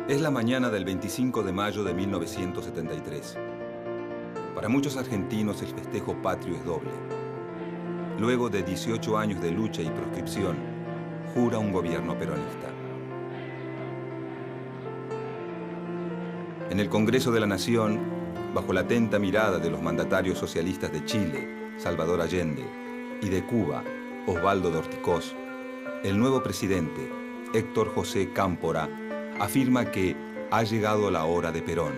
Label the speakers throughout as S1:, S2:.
S1: Es la mañana del 25 de mayo de 1973. Para muchos argentinos el festejo patrio es doble. Luego de 18 años de lucha y proscripción, jura un gobierno peronista. En el Congreso de la Nación, bajo la atenta mirada de los mandatarios socialistas de Chile, Salvador Allende, y de Cuba, Osvaldo Dorticós, el nuevo presidente, Héctor José Cámpora, afirma que ha llegado la hora de Perón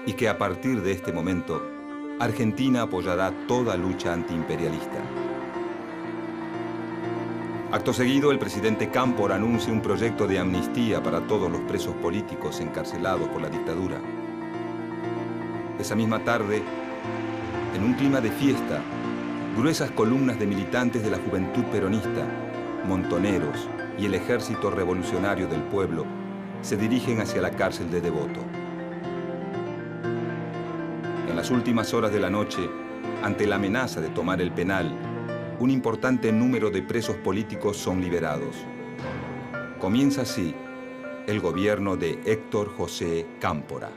S1: y que a partir de este momento, Argentina apoyará toda lucha antiimperialista. Acto seguido, el presidente Cámpora anuncia un proyecto de amnistía para todos los presos políticos encarcelados por la dictadura. Esa misma tarde, en un clima de fiesta, gruesas columnas de militantes de la juventud peronista, montoneros y el Ejército Revolucionario del Pueblo se dirigen hacia la cárcel de Devoto. En las últimas horas de la noche, ante la amenaza de tomar el penal, un importante número de presos políticos son liberados. Comienza así el gobierno de Héctor José Cámpora.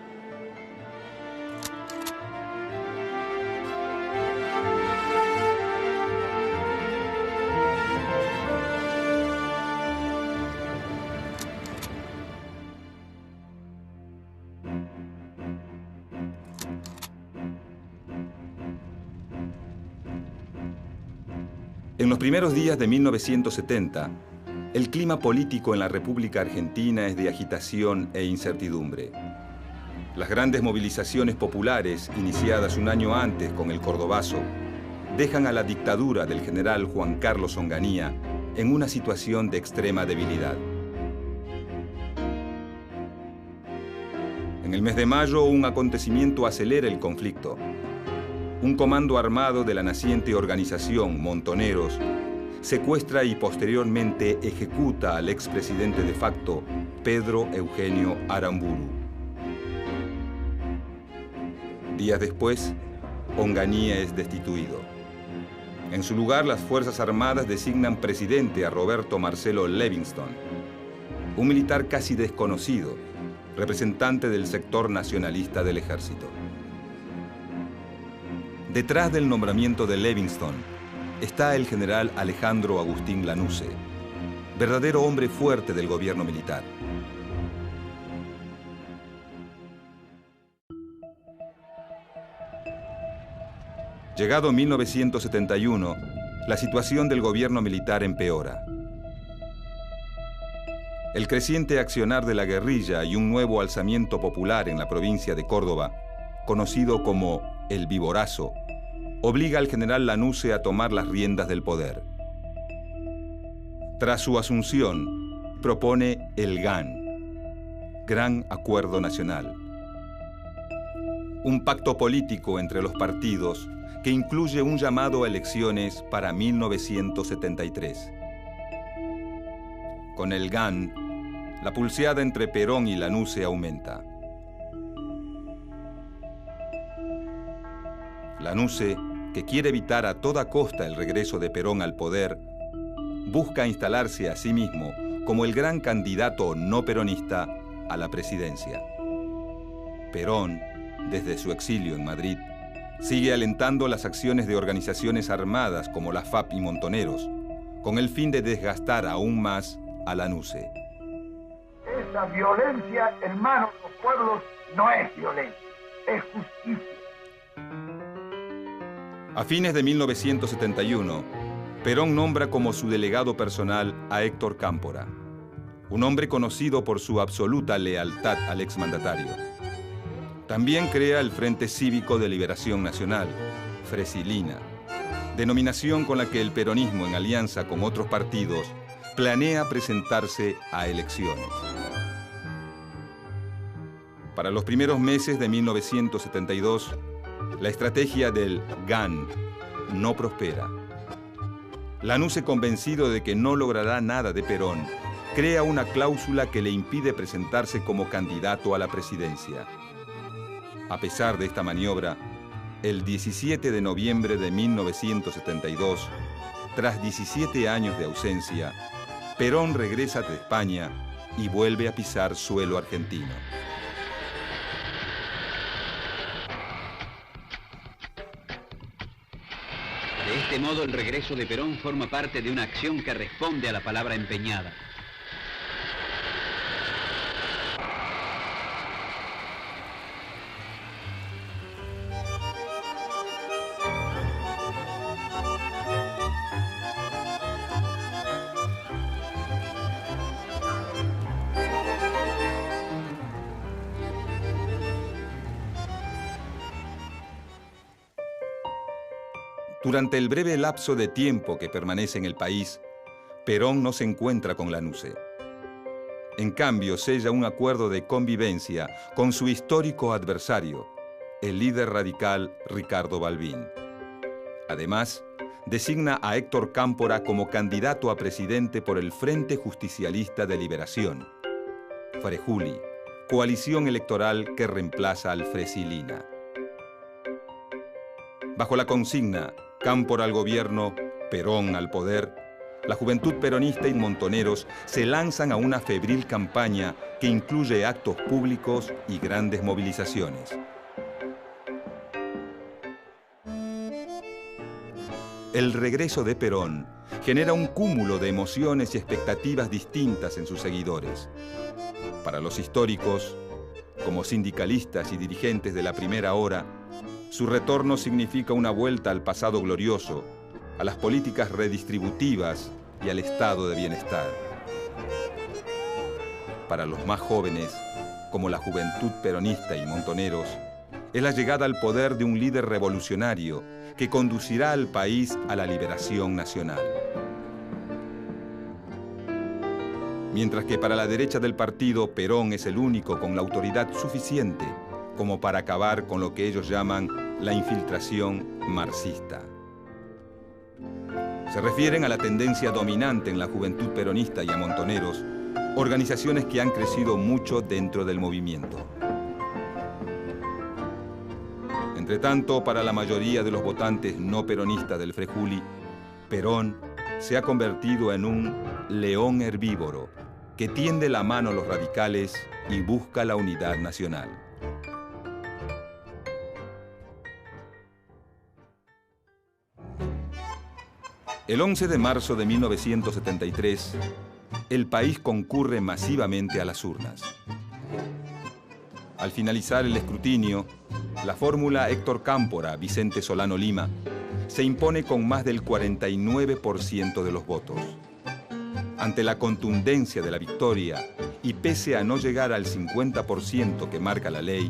S1: En los primeros días de 1970, el clima político en la República Argentina es de agitación e incertidumbre. Las grandes movilizaciones populares, iniciadas un año antes con el Cordobazo, dejan a la dictadura del general Juan Carlos Onganía en una situación de extrema debilidad. En el mes de mayo, un acontecimiento acelera el conflicto. Un comando armado de la naciente organización Montoneros secuestra y posteriormente ejecuta al expresidente de facto Pedro Eugenio Aramburu. Días después, Onganía es destituido. En su lugar, las Fuerzas Armadas designan presidente a Roberto Marcelo Levingston, un militar casi desconocido, representante del sector nacionalista del ejército. Detrás del nombramiento de Levingston está el general Alejandro Agustín Lanusse, verdadero hombre fuerte del gobierno militar. Llegado 1971, la situación del gobierno militar empeora. El creciente accionar de la guerrilla y un nuevo alzamiento popular en la provincia de Córdoba, conocido como el Viborazo, obliga al general Lanusse a tomar las riendas del poder. Tras su asunción, propone el GAN, Gran Acuerdo Nacional, un pacto político entre los partidos que incluye un llamado a elecciones para 1973. Con el GAN, la pulseada entre Perón y Lanusse aumenta. Lanusse, que quiere evitar a toda costa el regreso de Perón al poder, busca instalarse a sí mismo como el gran candidato no peronista a la presidencia. Perón, desde su exilio en Madrid, sigue alentando las acciones de organizaciones armadas como la FAP y Montoneros, con el fin de desgastar aún más a Lanusse.
S2: Esa violencia, hermanos, los pueblos, no es violencia, es justicia.
S1: A fines de 1971, Perón nombra como su delegado personal a Héctor Cámpora, un hombre conocido por su absoluta lealtad al exmandatario. También crea el Frente Cívico de Liberación Nacional, Fresilina, denominación con la que el peronismo, en alianza con otros partidos, planea presentarse a elecciones. Para los primeros meses de 1972, la estrategia del GAN no prospera. Lanusse, convencido de que no logrará nada de Perón, crea una cláusula que le impide presentarse como candidato a la presidencia. A pesar de esta maniobra, el 17 de noviembre de 1972, tras 17 años de ausencia, Perón regresa de España y vuelve a pisar suelo argentino.
S3: De este modo, el regreso de Perón forma parte de una acción que responde a la palabra empeñada.
S1: Durante el breve lapso de tiempo que permanece en el país, Perón no se encuentra con Lanusse. En cambio, sella un acuerdo de convivencia con su histórico adversario, el líder radical Ricardo Balbín. Además, designa a Héctor Cámpora como candidato a presidente por el Frente Justicialista de Liberación, Frejuli, coalición electoral que reemplaza al Fresilina. Bajo la consigna Cámpora al gobierno, Perón al poder, la juventud peronista y montoneros se lanzan a una febril campaña que incluye actos públicos y grandes movilizaciones. El regreso de Perón genera un cúmulo de emociones y expectativas distintas en sus seguidores. Para los históricos, como sindicalistas y dirigentes de la primera hora, su retorno significa una vuelta al pasado glorioso, a las políticas redistributivas y al estado de bienestar. Para los más jóvenes, como la juventud peronista y montoneros, es la llegada al poder de un líder revolucionario que conducirá al país a la liberación nacional. Mientras que para la derecha del partido, Perón es el único con la autoridad suficiente como para acabar con lo que ellos llaman la infiltración marxista. Se refieren a la tendencia dominante en la juventud peronista y a montoneros, organizaciones que han crecido mucho dentro del movimiento. Entretanto, para la mayoría de los votantes no peronistas del Frejuli, Perón se ha convertido en un león herbívoro que tiende la mano a los radicales y busca la unidad nacional. El 11 de marzo de 1973, el país concurre masivamente a las urnas. Al finalizar el escrutinio, la fórmula Héctor Cámpora, Vicente Solano Lima, se impone con más del 49% de los votos. Ante la contundencia de la victoria y pese a no llegar al 50% que marca la ley,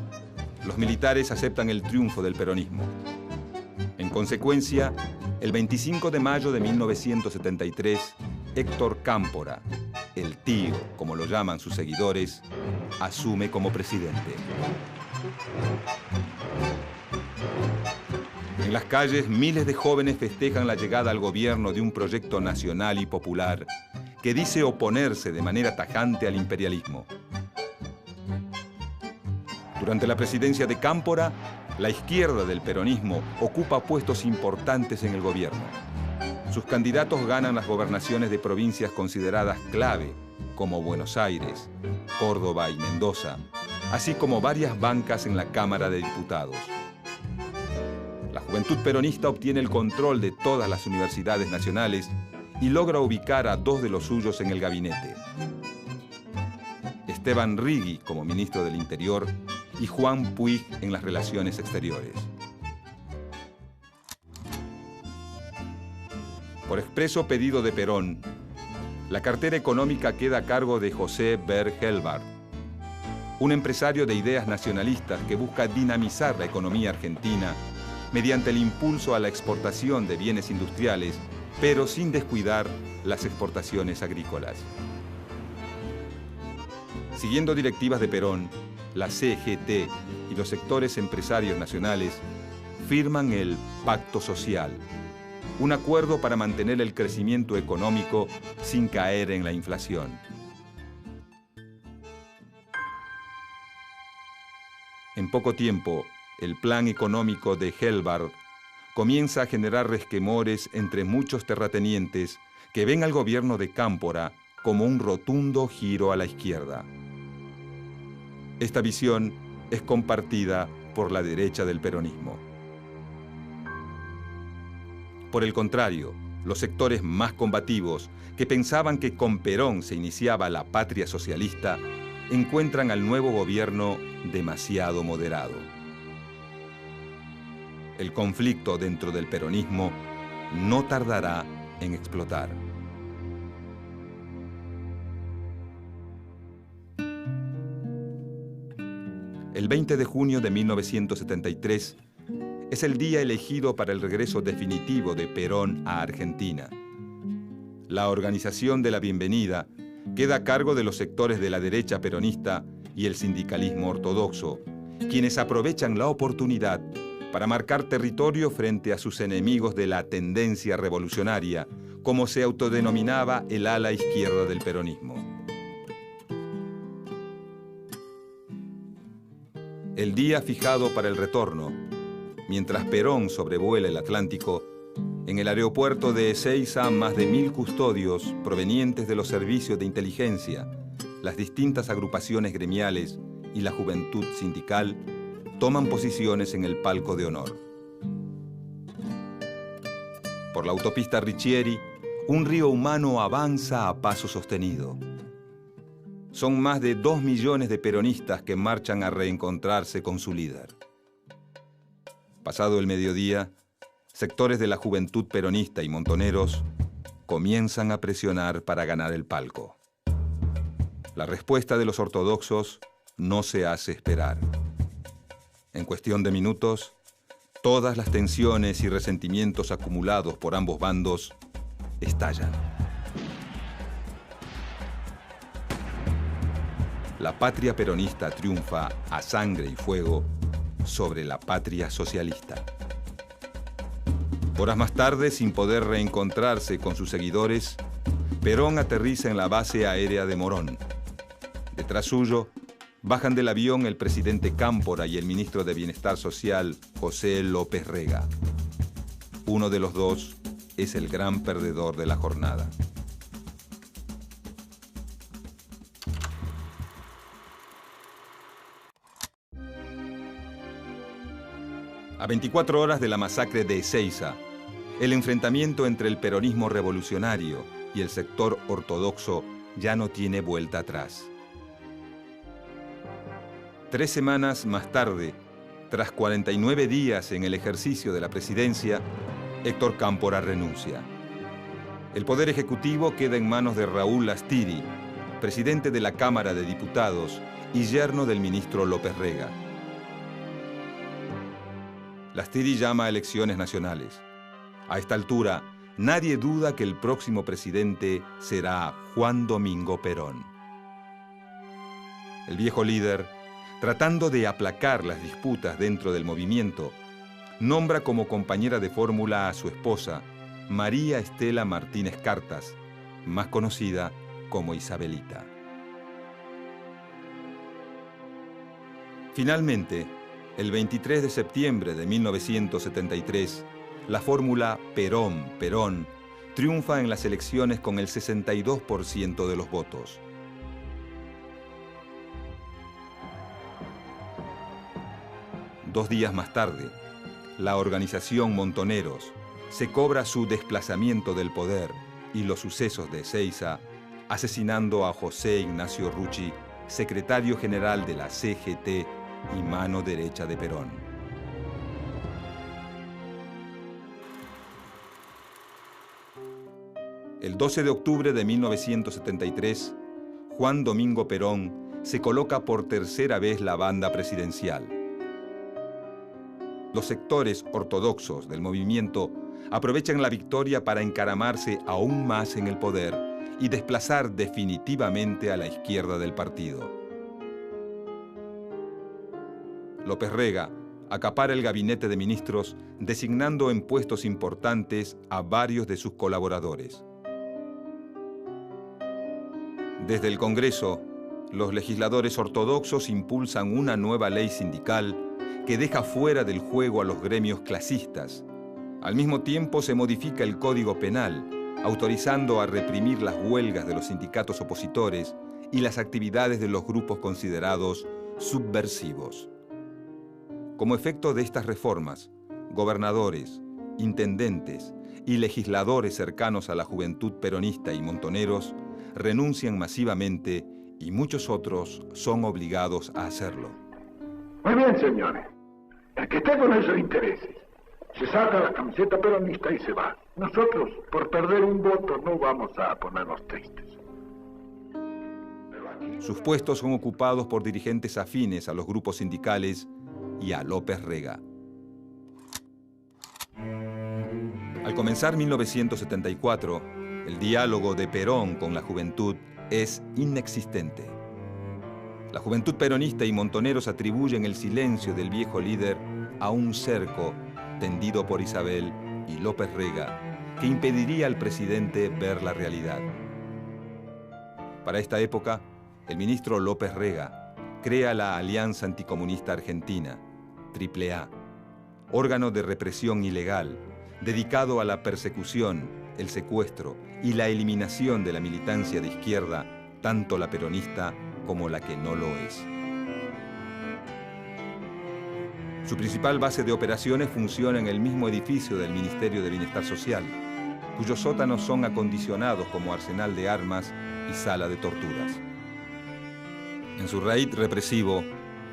S1: los militares aceptan el triunfo del peronismo. En consecuencia, el 25 de mayo de 1973, Héctor Cámpora, el tío, como lo llaman sus seguidores, asume como presidente. En las calles, miles de jóvenes festejan la llegada al gobierno de un proyecto nacional y popular que dice oponerse de manera tajante al imperialismo. Durante la presidencia de Cámpora, la izquierda del peronismo ocupa puestos importantes en el gobierno. Sus candidatos ganan las gobernaciones de provincias consideradas clave, como Buenos Aires, Córdoba y Mendoza, así como varias bancas en la Cámara de Diputados. La juventud peronista obtiene el control de todas las universidades nacionales y logra ubicar a dos de los suyos en el gabinete. Esteban Rigui como ministro del Interior y Juan Puig en las relaciones exteriores. Por expreso pedido de Perón, la cartera económica queda a cargo de José Berg Helbart, un empresario de ideas nacionalistas que busca dinamizar la economía argentina mediante el impulso a la exportación de bienes industriales, pero sin descuidar las exportaciones agrícolas. Siguiendo directivas de Perón, la CGT y los sectores empresarios nacionales firman el Pacto Social, un acuerdo para mantener el crecimiento económico sin caer en la inflación. En poco tiempo, el plan económico de Helbart comienza a generar resquemores entre muchos terratenientes que ven al gobierno de Cámpora como un rotundo giro a la izquierda. Esta visión es compartida por la derecha del peronismo. Por el contrario, los sectores más combativos, que pensaban que con Perón se iniciaba la patria socialista, encuentran al nuevo gobierno demasiado moderado. El conflicto dentro del peronismo no tardará en explotar. El 20 de junio de 1973 es el día elegido para el regreso definitivo de Perón a Argentina. La organización de la bienvenida queda a cargo de los sectores de la derecha peronista y el sindicalismo ortodoxo, quienes aprovechan la oportunidad para marcar territorio frente a sus enemigos de la tendencia revolucionaria, como se autodenominaba el ala izquierda del peronismo. El día fijado para el retorno, mientras Perón sobrevuela el Atlántico, en el aeropuerto de Ezeiza, más de 1000 custodios provenientes de los servicios de inteligencia, las distintas agrupaciones gremiales y la juventud sindical toman posiciones en el palco de honor. Por la autopista Riccieri, un río humano avanza a paso sostenido. Son más de 2 millones de peronistas que marchan a reencontrarse con su líder. Pasado el mediodía, sectores de la juventud peronista y montoneros comienzan a presionar para ganar el palco. La respuesta de los ortodoxos no se hace esperar. En cuestión de minutos, todas las tensiones y resentimientos acumulados por ambos bandos estallan. La patria peronista triunfa a sangre y fuego sobre la patria socialista. Horas más tarde, sin poder reencontrarse con sus seguidores, Perón aterriza en la base aérea de Morón. Detrás suyo, bajan del avión el presidente Cámpora y el ministro de Bienestar Social, José López Rega. Uno de los dos es el gran perdedor de la jornada. A 24 horas de la masacre de Ezeiza, el enfrentamiento entre el peronismo revolucionario y el sector ortodoxo ya no tiene vuelta atrás. 3 semanas más tarde, tras 49 días en el ejercicio de la presidencia, Héctor Cámpora renuncia. El poder ejecutivo queda en manos de Raúl Lastiri, presidente de la Cámara de Diputados y yerno del ministro López Rega. Lastiri llama a elecciones nacionales. A esta altura, nadie duda que el próximo presidente será Juan Domingo Perón. El viejo líder, tratando de aplacar las disputas dentro del movimiento, nombra como compañera de fórmula a su esposa, María Estela Martínez Cartas, más conocida como Isabelita. Finalmente, el 23 de septiembre de 1973, la fórmula Perón-Perón triunfa en las elecciones con el 62% de los votos. Dos días más tarde, la organización Montoneros se cobra su desplazamiento del poder y los sucesos de Ezeiza, asesinando a José Ignacio Rucci, secretario general de la CGT y mano derecha de Perón. El 12 de octubre de 1973, Juan Domingo Perón se coloca por tercera vez la banda presidencial. Los sectores ortodoxos del movimiento aprovechan la victoria para encaramarse aún más en el poder y desplazar definitivamente a la izquierda del partido. López Rega acapara el gabinete de ministros, designando en puestos importantes a varios de sus colaboradores. Desde el Congreso, los legisladores ortodoxos impulsan una nueva ley sindical que deja fuera del juego a los gremios clasistas. Al mismo tiempo se modifica el Código Penal, autorizando a reprimir las huelgas de los sindicatos opositores y las actividades de los grupos considerados subversivos. Como efecto de estas reformas, gobernadores, intendentes y legisladores cercanos a la juventud peronista y montoneros renuncian masivamente y muchos otros son obligados a hacerlo.
S2: Muy bien, señores. El que esté con esos intereses se saca la camiseta peronista y se va. Nosotros, por perder un voto, no vamos a ponernos tristes.
S1: Sus puestos son ocupados por dirigentes afines a los grupos sindicales y a López Rega. Al comenzar 1974, el diálogo de Perón con la juventud es inexistente. La juventud peronista y montoneros atribuyen el silencio del viejo líder a un cerco tendido por Isabel y López Rega que impediría al presidente ver la realidad. Para esta época, el ministro López Rega crea la Alianza Anticomunista Argentina, AAA, órgano de represión ilegal dedicado a la persecución, el secuestro y la eliminación de la militancia de izquierda, tanto la peronista como la que no lo es. Su principal base de operaciones funciona en el mismo edificio del Ministerio de Bienestar Social, cuyos sótanos son acondicionados como arsenal de armas y sala de torturas. En su raid represivo,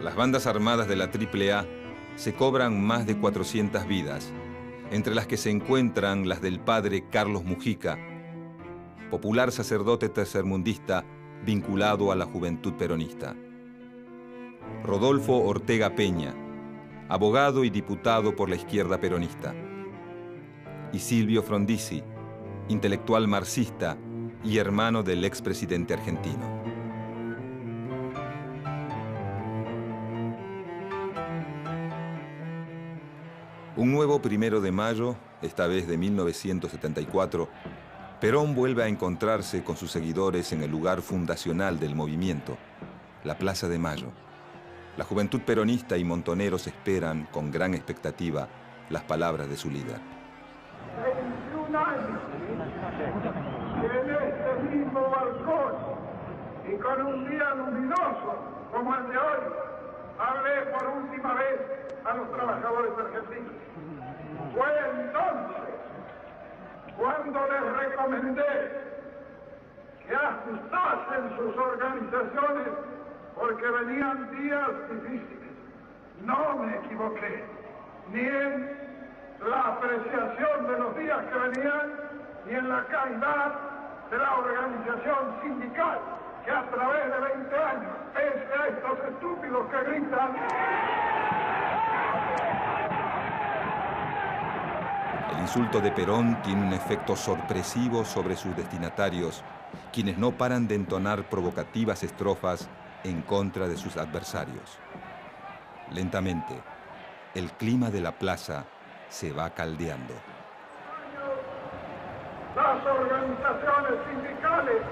S1: las bandas armadas de la AAA se cobran más de 400 vidas, entre las que se encuentran las del padre Carlos Mujica, popular sacerdote tercermundista vinculado a la juventud peronista. Rodolfo Ortega Peña, abogado y diputado por la izquierda peronista. Y Silvio Frondizi, intelectual marxista y hermano del expresidente argentino. Un nuevo 1 de mayo, esta vez de 1974, Perón vuelve a encontrarse con sus seguidores en el lugar fundacional del movimiento, la Plaza de Mayo. La juventud peronista y montoneros esperan con gran expectativa las palabras de su líder.
S2: 21 años, y en este mismo balcón, y con un día luminoso como el de hoy, hablé por última vez a los trabajadores argentinos. Fue entonces cuando les recomendé que ajustasen sus organizaciones porque venían días difíciles. No me equivoqué, ni en la apreciación de los días que venían, ni en la calidad de la organización sindical, que a través de 20 años, pese a estos estúpidos que gritan...
S1: El insulto de Perón tiene un efecto sorpresivo sobre sus destinatarios, quienes no paran de entonar provocativas estrofas en contra de sus adversarios. Lentamente, el clima de la plaza se va caldeando.
S2: Las organizaciones sindicales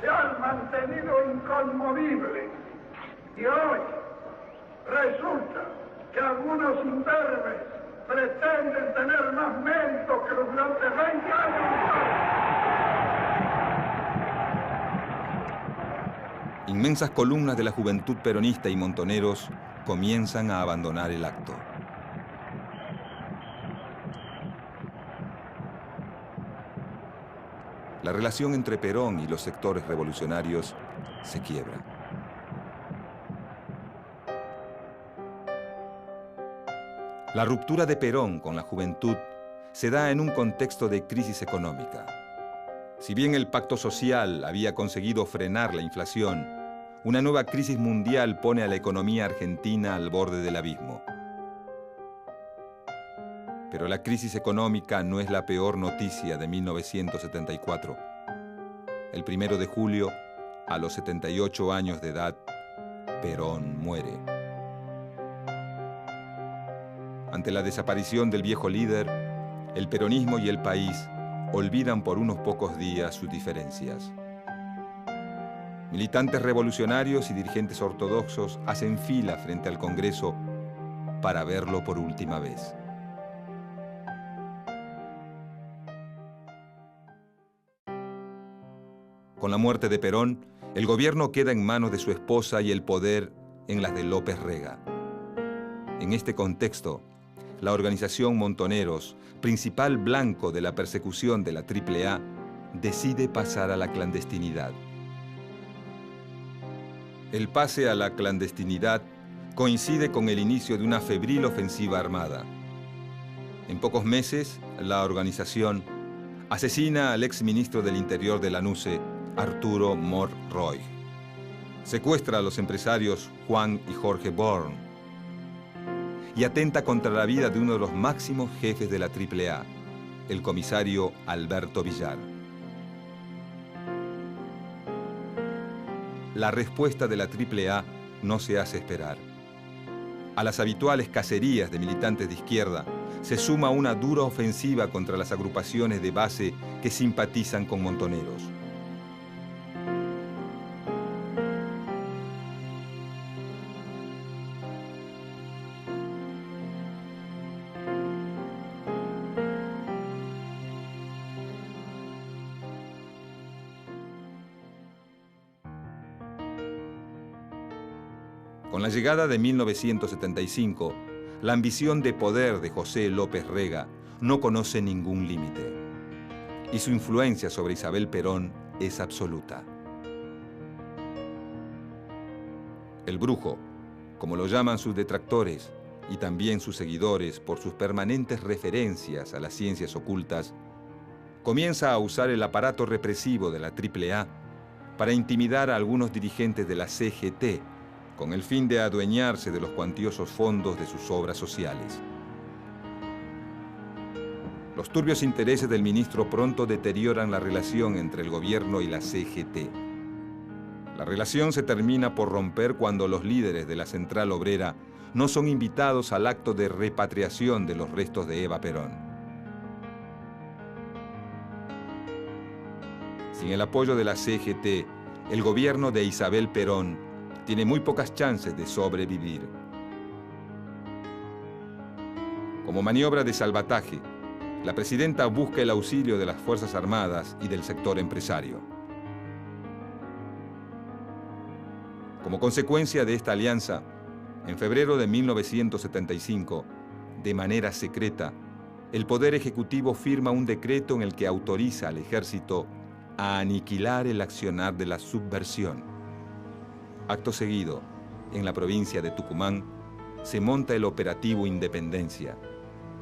S2: se han mantenido inconmovibles y hoy resulta que algunos imberbes pretenden tener más mérito que los durante 20 años.
S1: Inmensas columnas de la juventud peronista y montoneros comienzan a abandonar el acto. La relación entre Perón y los sectores revolucionarios se quiebra. La ruptura de Perón con la juventud se da en un contexto de crisis económica. Si bien el pacto social había conseguido frenar la inflación, una nueva crisis mundial pone a la economía argentina al borde del abismo. Pero la crisis económica no es la peor noticia de 1974. El 1 de julio, a los 78 años de edad, Perón muere. Ante la desaparición del viejo líder, el peronismo y el país olvidan por unos pocos días sus diferencias. Militantes revolucionarios y dirigentes ortodoxos hacen fila frente al Congreso para verlo por última vez. Con la muerte de Perón, el gobierno queda en manos de su esposa y el poder en las de López Rega. En este contexto, la organización Montoneros, principal blanco de la persecución de la AAA, decide pasar a la clandestinidad. El pase a la clandestinidad coincide con el inicio de una febril ofensiva armada. En pocos meses, la organización asesina al exministro del Interior de la NUCE, Arturo Mor Roig. Secuestra a los empresarios Juan y Jorge Born y atenta contra la vida de uno de los máximos jefes de la AAA, el comisario Alberto Villar. La respuesta de la AAA no se hace esperar. A las habituales cacerías de militantes de izquierda se suma una dura ofensiva contra las agrupaciones de base que simpatizan con Montoneros. Con la llegada de 1975, la ambición de poder de José López Rega no conoce ningún límite, y su influencia sobre Isabel Perón es absoluta. El brujo, como lo llaman sus detractores y también sus seguidores por sus permanentes referencias a las ciencias ocultas, comienza a usar el aparato represivo de la AAA para intimidar a algunos dirigentes de la CGT, con el fin de adueñarse de los cuantiosos fondos de sus obras sociales. Los turbios intereses del ministro pronto deterioran la relación entre el gobierno y la CGT. La relación se termina por romper cuando los líderes de la Central Obrera no son invitados al acto de repatriación de los restos de Eva Perón. Sin el apoyo de la CGT, el gobierno de Isabel Perón tiene muy pocas chances de sobrevivir. Como maniobra de salvataje, la presidenta busca el auxilio de las Fuerzas Armadas y del sector empresario. Como consecuencia de esta alianza, en febrero de 1975, de manera secreta, el Poder Ejecutivo firma un decreto en el que autoriza al ejército a aniquilar el accionar de la subversión. Acto seguido, en la provincia de Tucumán, se monta el operativo Independencia,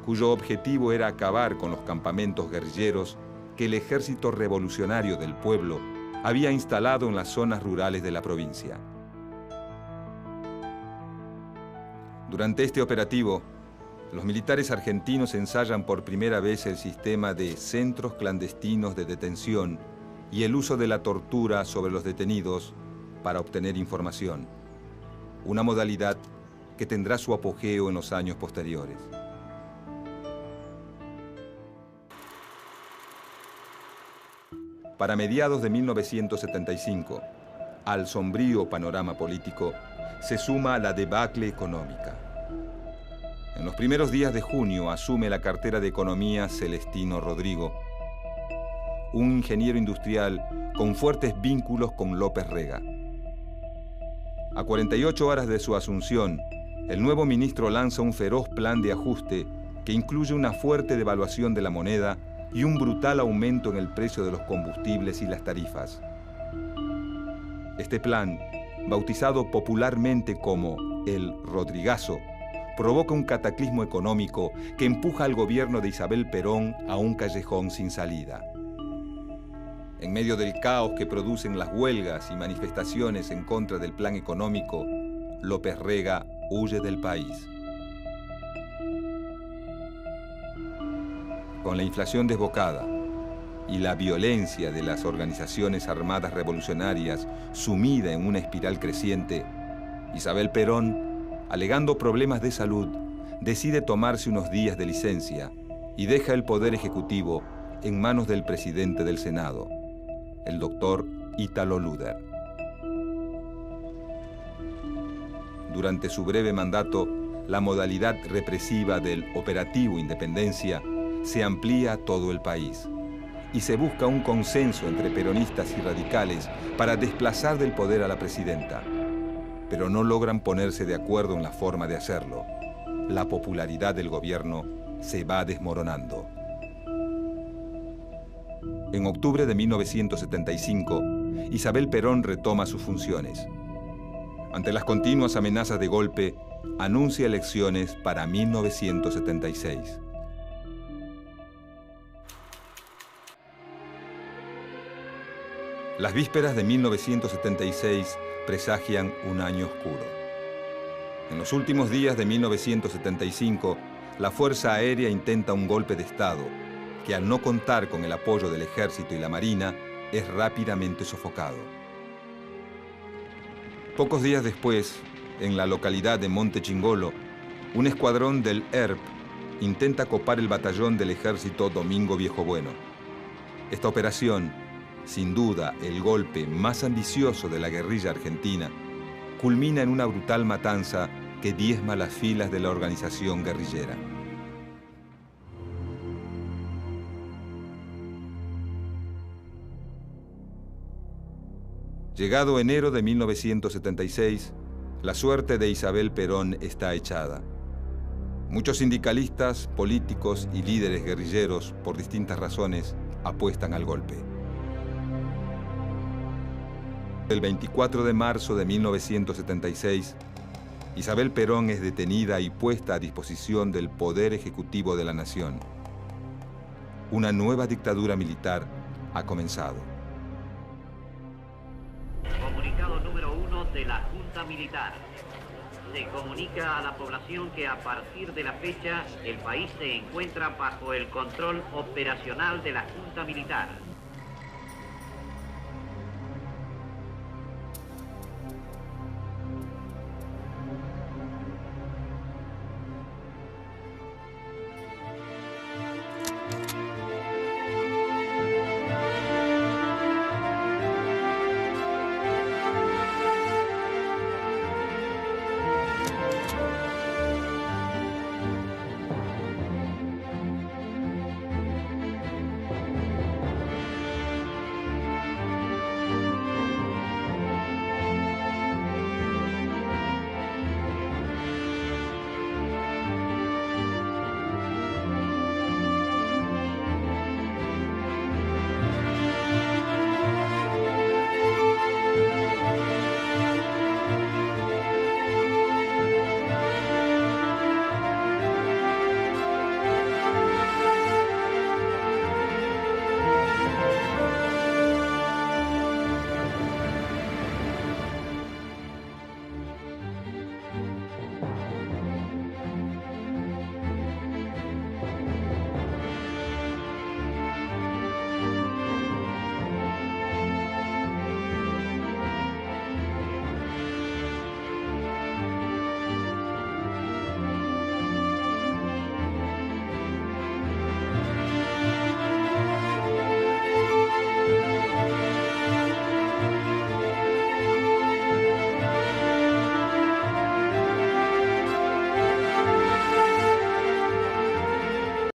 S1: cuyo objetivo era acabar con los campamentos guerrilleros que el Ejército Revolucionario del Pueblo había instalado en las zonas rurales de la provincia. Durante este operativo, los militares argentinos ensayan por primera vez el sistema de centros clandestinos de detención y el uso de la tortura sobre los detenidos para obtener información, una modalidad que tendrá su apogeo en los años posteriores. Para mediados de 1975, al sombrío panorama político se suma la debacle económica. En los primeros días de junio asume la cartera de Economía Celestino Rodrigo, un ingeniero industrial con fuertes vínculos con López Rega. A 48 horas de su asunción, el nuevo ministro lanza un feroz plan de ajuste que incluye una fuerte devaluación de la moneda y un brutal aumento en el precio de los combustibles y las tarifas. Este plan, bautizado popularmente como el Rodrigazo, provoca un cataclismo económico que empuja al gobierno de Isabel Perón a un callejón sin salida. En medio del caos que producen las huelgas y manifestaciones en contra del plan económico, López Rega huye del país. Con la inflación desbocada y la violencia de las organizaciones armadas revolucionarias sumida en una espiral creciente, Isabel Perón, alegando problemas de salud, decide tomarse unos días de licencia y deja el Poder Ejecutivo en manos del presidente del Senado, el doctor Ítalo Luder. Durante su breve mandato, la modalidad represiva del Operativo Independencia se amplía a todo el país y se busca un consenso entre peronistas y radicales para desplazar del poder a la presidenta. Pero no logran ponerse de acuerdo en la forma de hacerlo. La popularidad del gobierno se va desmoronando. En octubre de 1975, Isabel Perón retoma sus funciones. Ante las continuas amenazas de golpe, anuncia elecciones para 1976. Las vísperas de 1976 presagian un año oscuro. En los últimos días de 1975, la Fuerza Aérea intenta un golpe de Estado, que al no contar con el apoyo del Ejército y la Marina, es rápidamente sofocado. Pocos días después, en la localidad de Monte Chingolo, un escuadrón del ERP intenta copar el batallón del Ejército Domingo Viejo Bueno. Esta operación, sin duda el golpe más ambicioso de la guerrilla argentina, culmina en una brutal matanza que diezma las filas de la organización guerrillera. Llegado enero de 1976, la suerte de Isabel Perón está echada. Muchos sindicalistas, políticos y líderes guerrilleros, por distintas razones, apuestan al golpe. El 24 de marzo de 1976, Isabel Perón es detenida y puesta a disposición del Poder Ejecutivo de la Nación. Una nueva dictadura militar ha comenzado.
S4: Comunicado número 1 de la Junta Militar. Se comunica a la población que a partir de la fecha el país se encuentra bajo el control operacional de la Junta Militar.